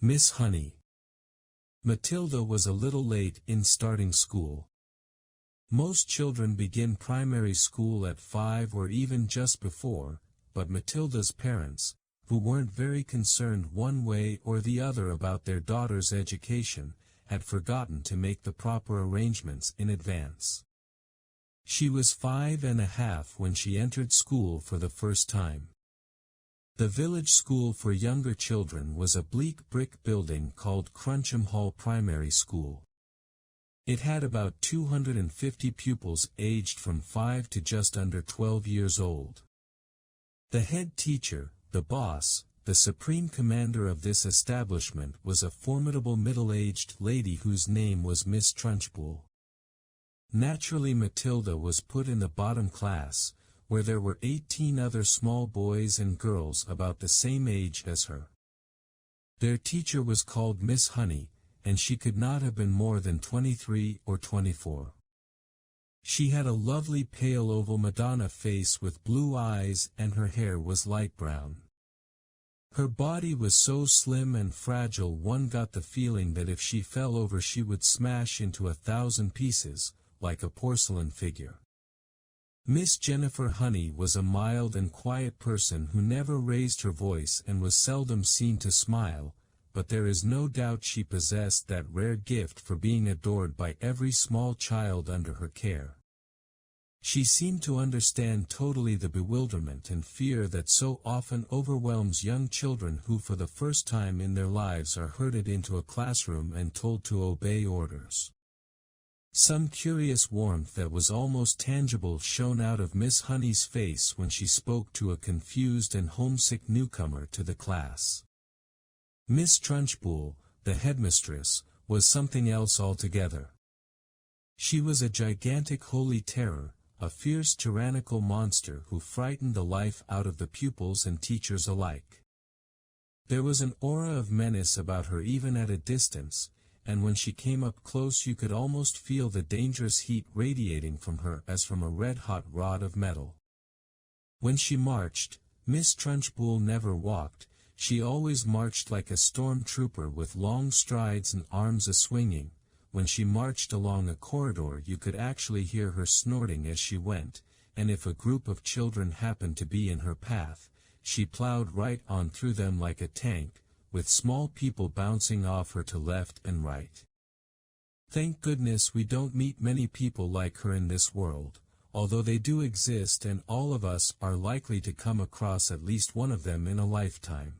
Miss Honey. Matilda was a little late in starting school. Most children begin primary school at 5 or even just before, but Matilda's parents, who weren't very concerned one way or the other about their daughter's education, had forgotten to make the proper arrangements in advance. She was 5.5 when she entered school for the first time. The village school for younger children was a bleak brick building called Cruncham Hall Primary School. It had about 250 pupils aged from 5 to just under 12 years old. The head teacher, the boss, the supreme commander of this establishment was a formidable middle-aged lady whose name was Miss Trunchbull. Naturally Matilda was put in the bottom class, where there were 18 other small boys and girls about the same age as her. Their teacher was called Miss Honey, and she could not have been more than 23 or 24. She had a lovely pale oval Madonna face with blue eyes and her hair was light brown. Her body was so slim and fragile one got the feeling that if she fell over she would smash into 1,000 pieces, like a porcelain figure. Miss Jennifer Honey was a mild and quiet person who never raised her voice and was seldom seen to smile, but there is no doubt she possessed that rare gift for being adored by every small child under her care. She seemed to understand totally the bewilderment and fear that so often overwhelms young children who for the first time in their lives are herded into a classroom and told to obey orders. Some curious warmth that was almost tangible shone out of Miss Honey's face when she spoke to a confused and homesick newcomer to the class. Miss Trunchbull, the headmistress, was something else altogether. She was a gigantic holy terror, a fierce tyrannical monster who frightened the life out of the pupils and teachers alike. There was an aura of menace about her even at a distance, and when she came up close you could almost feel the dangerous heat radiating from her as from a red-hot rod of metal. When she marched, Miss Trunchbull never walked, she always marched like a storm trooper with long strides and arms a-swinging. When she marched along a corridor you could actually hear her snorting as she went, and if a group of children happened to be in her path, she plowed right on through them like a tank, with small people bouncing off her to left and right. Thank goodness we don't meet many people like her in this world, although they do exist and all of us are likely to come across at least one of them in a lifetime.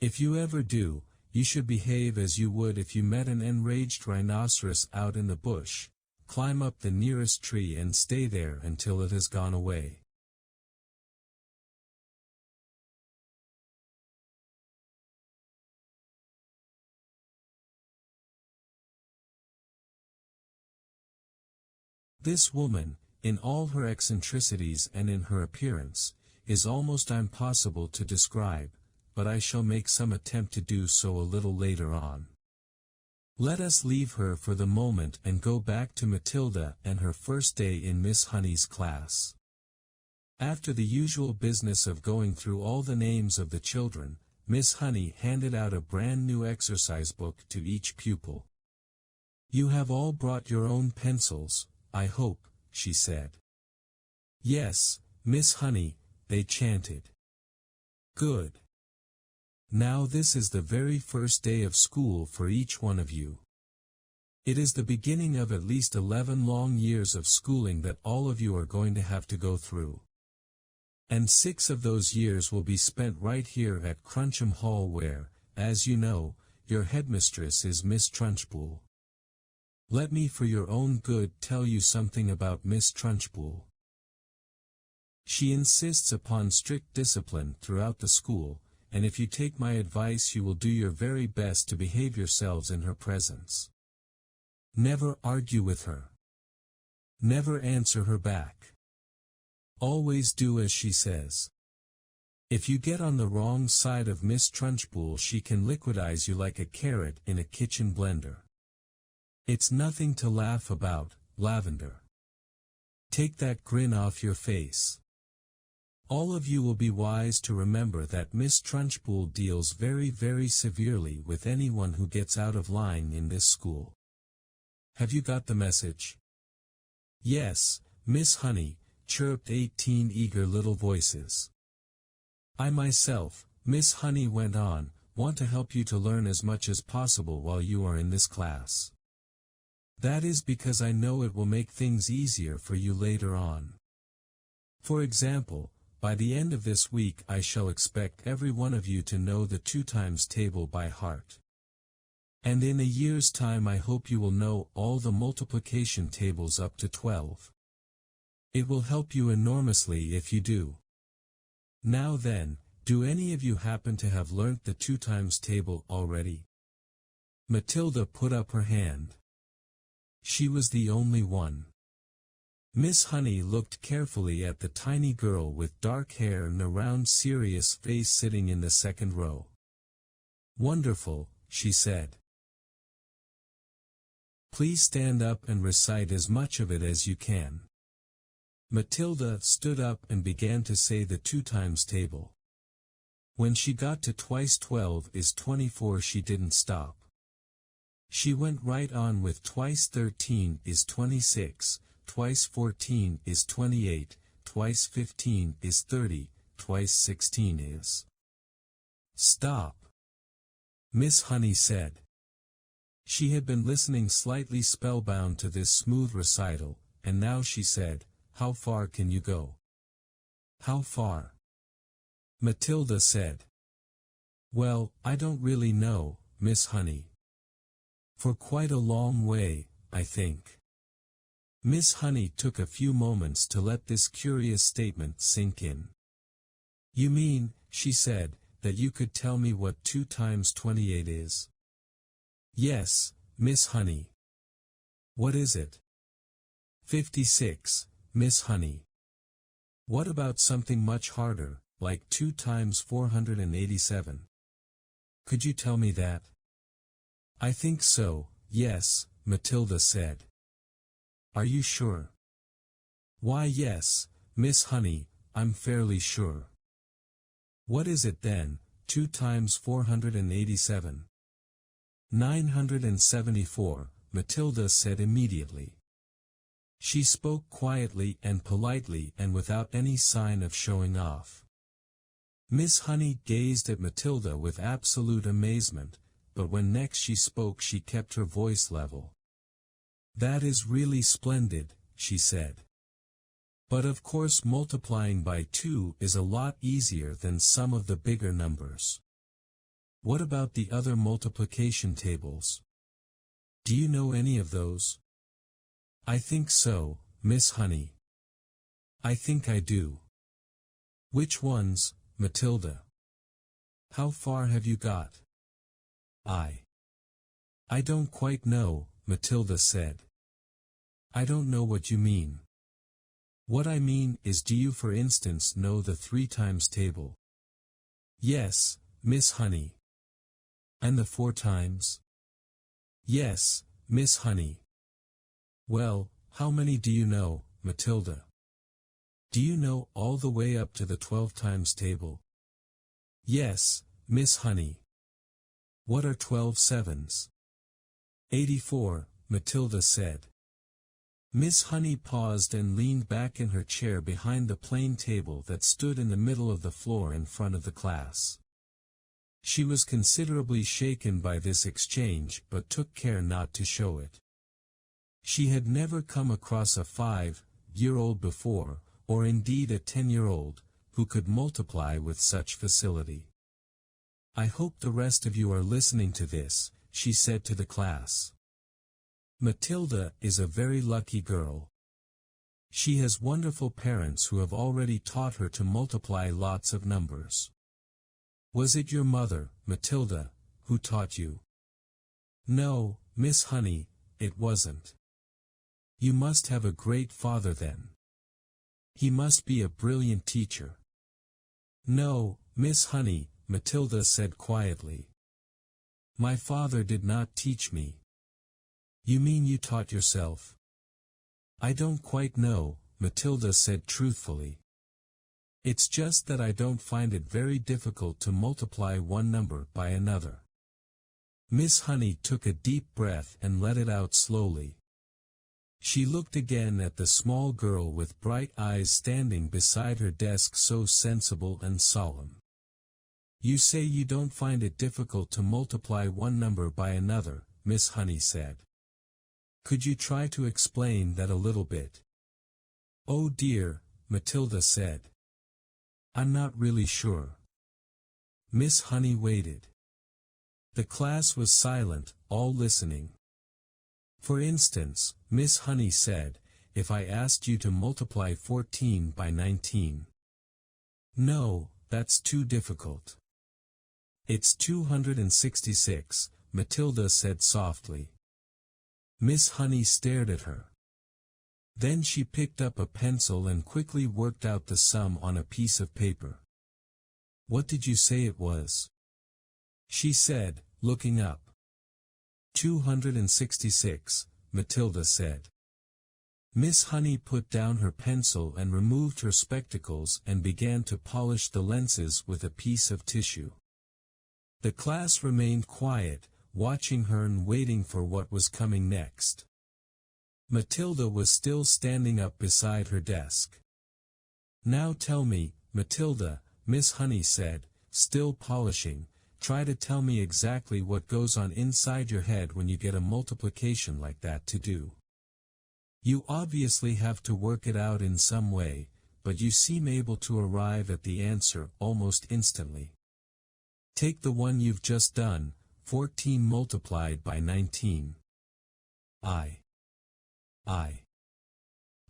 If you ever do, you should behave as you would if you met an enraged rhinoceros out in the bush. Climb up the nearest tree and stay there until it has gone away. This woman, in all her eccentricities and in her appearance, is almost impossible to describe, but I shall make some attempt to do so a little later on. Let us leave her for the moment and go back to Matilda and her first day in Miss Honey's class. After the usual business of going through all the names of the children, Miss Honey handed out a brand new exercise book to each pupil. "You have all brought your own pencils, I hope," she said. "Yes, Miss Honey," they chanted. "Good. Now this is the very first day of school for each one of you. It is the beginning of at least 11 long years of schooling that all of you are going to have to go through. And 6 of those years will be spent right here at Cruncham Hall where, as you know, your headmistress is Miss Trunchbull. Let me for your own good tell you something about Miss Trunchbull. She insists upon strict discipline throughout the school, and if you take my advice you will do your very best to behave yourselves in her presence. Never argue with her. Never answer her back. Always do as she says. If you get on the wrong side of Miss Trunchbull she can liquidize you like a carrot in a kitchen blender. It's nothing to laugh about, Lavender. Take that grin off your face. All of you will be wise to remember that Miss Trunchbull deals very, very severely with anyone who gets out of line in this school. Have you got the message? Yes, Miss Honey, chirped 18 eager little voices. I myself, Miss Honey went on, want to help you to learn as much as possible while you are in this class. That is because I know it will make things easier for you later on. For example, by the end of this week I shall expect every one of you to know the 2 times table by heart. And in a year's time I hope you will know all the multiplication tables up to 12. It will help you enormously if you do. Now then, do any of you happen to have learnt the 2 times table already? Matilda put up her hand. She was the only one. Miss Honey looked carefully at the tiny girl with dark hair and a round serious face sitting in the second row. Wonderful, she said. Please stand up and recite as much of it as you can. Matilda stood up and began to say the 2 times table. When she got to twice 12 is 24 she didn't stop. She went right on with twice 13 is 26, twice 14 is 28, twice 15 is 30, twice 16 is... Stop! Miss Honey said. She had been listening slightly spellbound to this smooth recital, and now she said, How far can you go? How far? Matilda said. Well, I don't really know, Miss Honey. For quite a long way, I think. Miss Honey took a few moments to let this curious statement sink in. You mean, she said, that you could tell me what 2 times 28 is? Yes, Miss Honey. What is it? 56, Miss Honey. What about something much harder, like 2 times 487? Could you tell me that? I think so, yes, Matilda said. Are you sure? Why yes, Miss Honey, I'm fairly sure. What is it then, 2 times 487? 974, Matilda said immediately. She spoke quietly and politely and without any sign of showing off. Miss Honey gazed at Matilda with absolute amazement, but when next she spoke she kept her voice level. That is really splendid, she said. But of course multiplying by 2 is a lot easier than some of the bigger numbers. What about the other multiplication tables? Do you know any of those? I think so, Miss Honey. I think I do. Which ones, Matilda? How far have you got? I don't quite know, Matilda said. I don't know what you mean. What I mean is, do you for instance know the 3 times table? Yes, Miss Honey. And the 4 times? Yes, Miss Honey. Well, how many do you know, Matilda? Do you know all the way up to the 12 times table? Yes, Miss Honey. What are 12 sevens? 84, Matilda said. Miss Honey paused and leaned back in her chair behind the plain table that stood in the middle of the floor in front of the class. She was considerably shaken by this exchange but took care not to show it. She had never come across a 5-year-old before, or indeed a 10-year-old, who could multiply with such facility. I hope the rest of you are listening to this, she said to the class. Matilda is a very lucky girl. She has wonderful parents who have already taught her to multiply lots of numbers. Was it your mother, Matilda, who taught you? No, Miss Honey, it wasn't. You must have a great father then. He must be a brilliant teacher. No, Miss Honey, Matilda said quietly. My father did not teach me. You mean you taught yourself? I don't quite know, Matilda said truthfully. It's just that I don't find it very difficult to multiply one number by another. Miss Honey took a deep breath and let it out slowly. She looked again at the small girl with bright eyes standing beside her desk, so sensible and solemn. You say you don't find it difficult to multiply one number by another, Miss Honey said. Could you try to explain that a little bit? Oh dear, Matilda said. I'm not really sure. Miss Honey waited. The class was silent, all listening. For instance, Miss Honey said, if I asked you to multiply 14 by 19. No, that's too difficult. It's 266, Matilda said softly. Miss Honey stared at her. Then she picked up a pencil and quickly worked out the sum on a piece of paper. What did you say it was? She said, looking up. 266, Matilda said. Miss Honey put down her pencil and removed her spectacles and began to polish the lenses with a piece of tissue. The class remained quiet, watching her and waiting for what was coming next. Matilda was still standing up beside her desk. Now tell me, Matilda, Miss Honey said, still polishing, try to tell me exactly what goes on inside your head when you get a multiplication like that to do. You obviously have to work it out in some way, but you seem able to arrive at the answer almost instantly. Take the one you've just done, 14 multiplied by 19.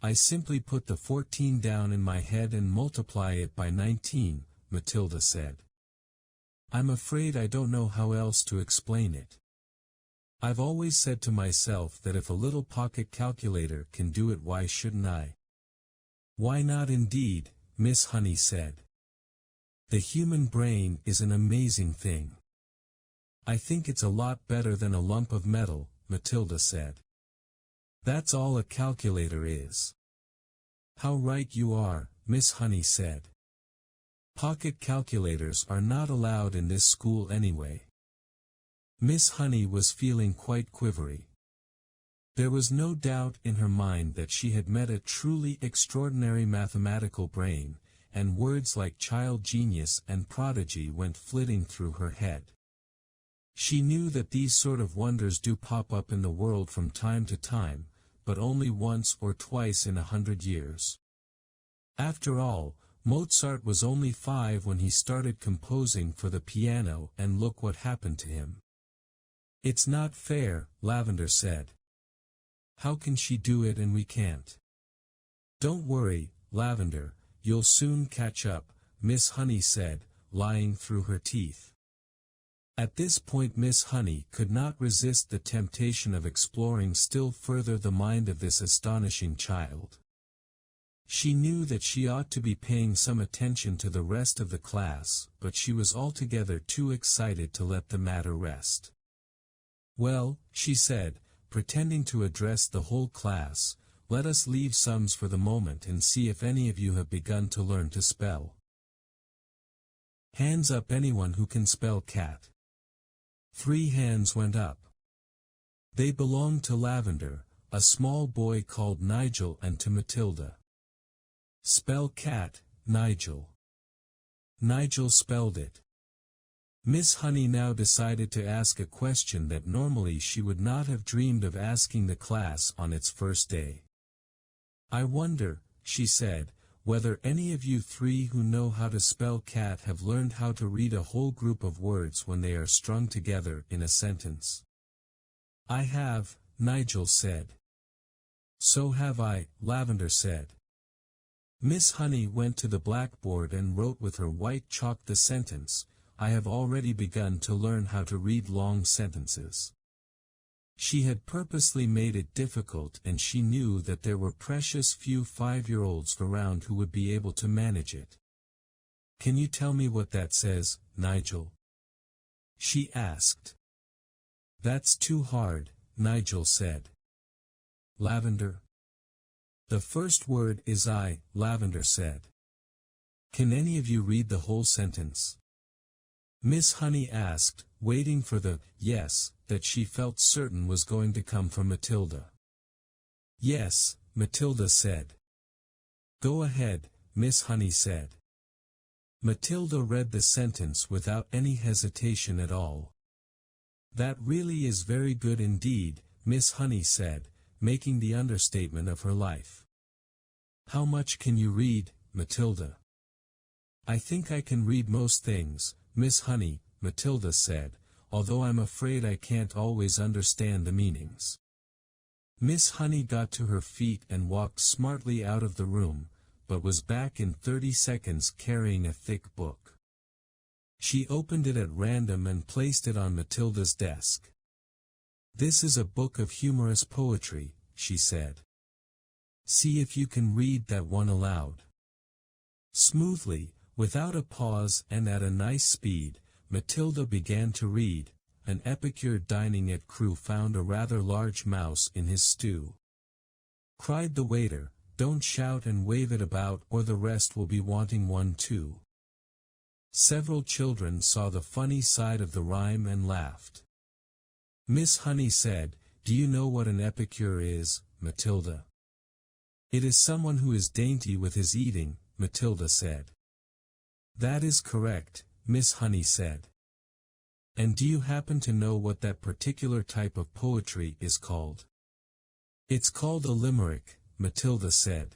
I simply put the 14 down in my head and multiply it by 19, Matilda said. I'm afraid I don't know how else to explain it. I've always said to myself that if a little pocket calculator can do it, why shouldn't I? Why not indeed, Miss Honey said. The human brain is an amazing thing. I think it's a lot better than a lump of metal, Matilda said. That's all a calculator is. How right you are, Miss Honey said. Pocket calculators are not allowed in this school anyway. Miss Honey was feeling quite quivery. There was no doubt in her mind that she had met a truly extraordinary mathematical brain, and words like child genius and prodigy went flitting through her head. She knew that these sort of wonders do pop up in the world from time to time, but only once or twice in 100 years. After all, Mozart was only 5 when he started composing for the piano, and look what happened to him. It's not fair, Lavender said. How can she do it and we can't? Don't worry, Lavender, you'll soon catch up, Miss Honey said, lying through her teeth. At this point Miss Honey could not resist the temptation of exploring still further the mind of this astonishing child. She knew that she ought to be paying some attention to the rest of the class, but she was altogether too excited to let the matter rest. Well, she said, pretending to address the whole class, let us leave sums for the moment and see if any of you have begun to learn to spell. Hands up anyone who can spell cat. 3 hands went up. They belonged to Lavender, a small boy called Nigel, and to Matilda. Spell cat, Nigel. Nigel spelled it. Miss Honey now decided to ask a question that normally she would not have dreamed of asking the class on its first day. I wonder, she said, whether any of you 3 who know how to spell cat have learned how to read a whole group of words when they are strung together in a sentence. I have, Nigel said. So have I, Lavender said. Miss Honey went to the blackboard and wrote with her white chalk the sentence, I have already begun to learn how to read long sentences. She had purposely made it difficult, and she knew that there were precious few 5-year-olds around who would be able to manage it. Can you tell me what that says, Nigel? She asked. That's too hard, Nigel said. Lavender. The first word is I, Lavender said. Can any of you read the whole sentence? Miss Honey asked, waiting for the yes that she felt certain was going to come from Matilda. Yes, Matilda said. Go ahead, Miss Honey said. Matilda read the sentence without any hesitation at all. That really is very good indeed, Miss Honey said, making the understatement of her life. How much can you read, Matilda? I think I can read most things, Miss Honey, Matilda said, although I'm afraid I can't always understand the meanings. Miss Honey got to her feet and walked smartly out of the room, but was back in 30 seconds carrying a thick book. She opened it at random and placed it on Matilda's desk. This is a book of humorous poetry, she said. See if you can read that one aloud. Smoothly, without a pause and at a nice speed, Matilda began to read. An epicure dining at Crewe found a rather large mouse in his stew. Cried the waiter, don't shout and wave it about or the rest will be wanting one too. Several children saw the funny side of the rhyme and laughed. Miss Honey said, do you know what an epicure is, Matilda? It is someone who is dainty with his eating, Matilda said. That is correct, Miss Honey said. And do you happen to know what that particular type of poetry is called? It's called a limerick, Matilda said.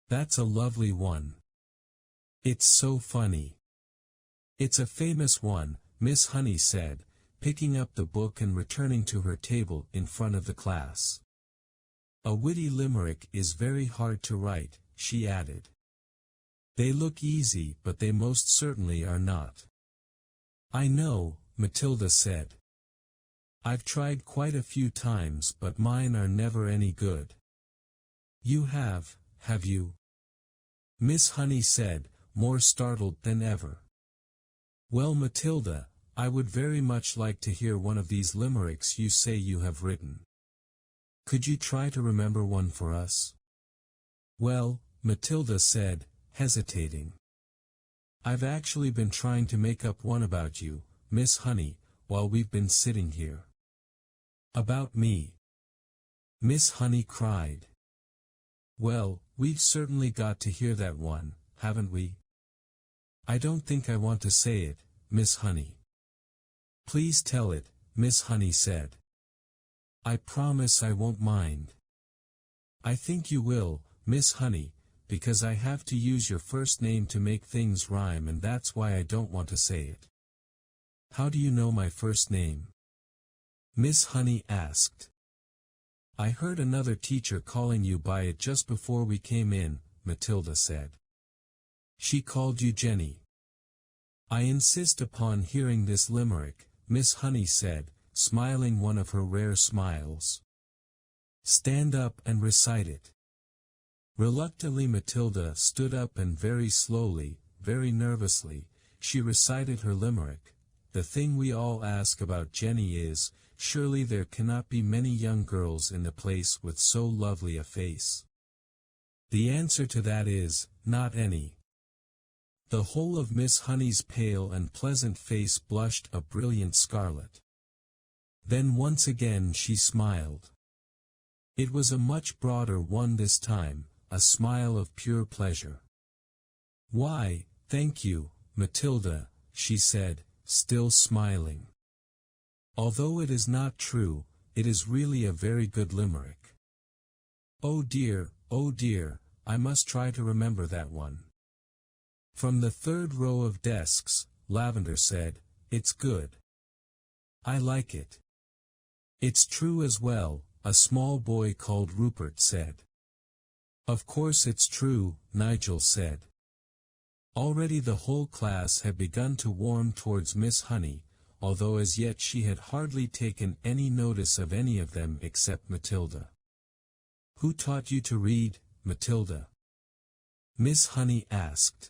That's a lovely one. It's so funny. It's a famous one, Miss Honey said, picking up the book and returning to her table in front of the class. A witty limerick is very hard to write, she added. They look easy but they most certainly are not. I know, Matilda said. I've tried quite a few times but mine are never any good. You have you? Miss Honey said, more startled than ever. Well, Matilda, I would very much like to hear one of these limericks you say you have written. Could you try to remember one for us? Well, Matilda said, hesitating. I've actually been trying to make up one about you, Miss Honey, while we've been sitting here. About me? Miss Honey cried. Well, we've certainly got to hear that one, haven't we? I don't think I want to say it, Miss Honey. Please tell it, Miss Honey said. I promise I won't mind. I think you will, Miss Honey, because I have to use your first name to make things rhyme and that's why I don't want to say it. How do you know my first name? Miss Honey asked. I heard another teacher calling you by it just before we came in, Matilda said. She called you Jenny. I insist upon hearing this limerick, Miss Honey said, smiling one of her rare smiles. Stand up and recite it. Reluctantly Matilda stood up and very slowly, very nervously, she recited her limerick. The thing we all ask about Jenny is, surely there cannot be many young girls in the place with so lovely a face. The answer to that is, not any. The whole of Miss Honey's pale and pleasant face blushed a brilliant scarlet. Then once again she smiled. It was a much broader one this time, a smile of pure pleasure. Why, thank you, Matilda, she said, still smiling. Although it is not true, it is really a very good limerick. Oh dear, I must try to remember that one. From the third row of desks, Lavender said, it's good. I like it. It's true as well, a small boy called Rupert said. Of course it's true, Nigel said. Already the whole class had begun to warm towards Miss Honey, although as yet she had hardly taken any notice of any of them except Matilda. Who taught you to read, Matilda? Miss Honey asked.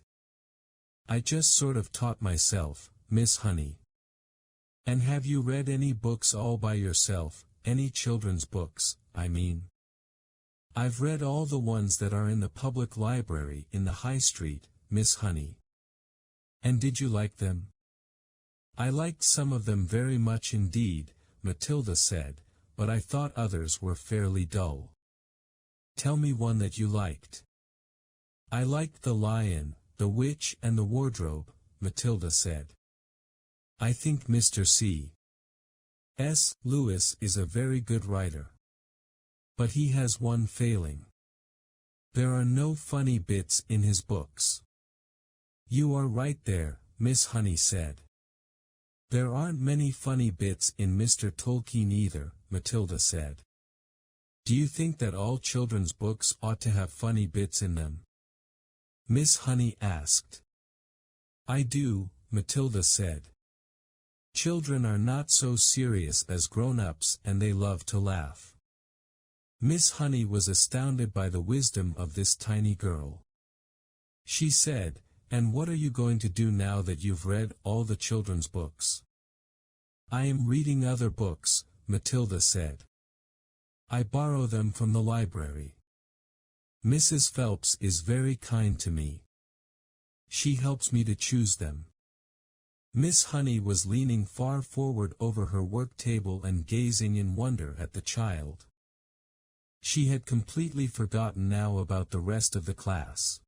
I just sort of taught myself, Miss Honey. And have you read any books all by yourself, any children's books, I mean? I've read all the ones that are in the public library in the High Street, Miss Honey. And did you like them? I liked some of them very much indeed, Matilda said, but I thought others were fairly dull. Tell me one that you liked. I liked The Lion, the Witch and the Wardrobe, Matilda said. I think Mr. C.S. Lewis is a very good writer. But he has one failing. There are no funny bits in his books. You are right there, Miss Honey said. There aren't many funny bits in Mr. Tolkien either, Matilda said. Do you think that all children's books ought to have funny bits in them? Miss Honey asked. I do, Matilda said. Children are not so serious as grown-ups and they love to laugh. Miss Honey was astounded by the wisdom of this tiny girl. She said, And what are you going to do now that you've read all the children's books? I am reading other books, Matilda said. I borrow them from the library. Mrs. Phelps is very kind to me. She helps me to choose them. Miss Honey was leaning far forward over her work table and gazing in wonder at the child. She had completely forgotten now about the rest of the class.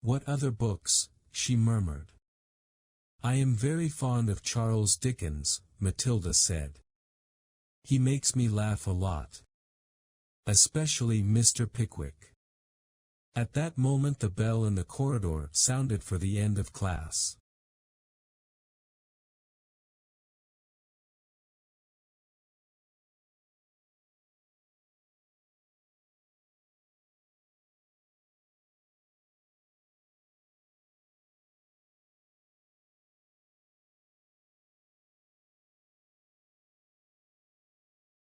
What other books? She murmured. I am very fond of Charles Dickens, Matilda said. He makes me laugh a lot. Especially Mr. Pickwick. At that moment the bell in the corridor sounded for the end of class.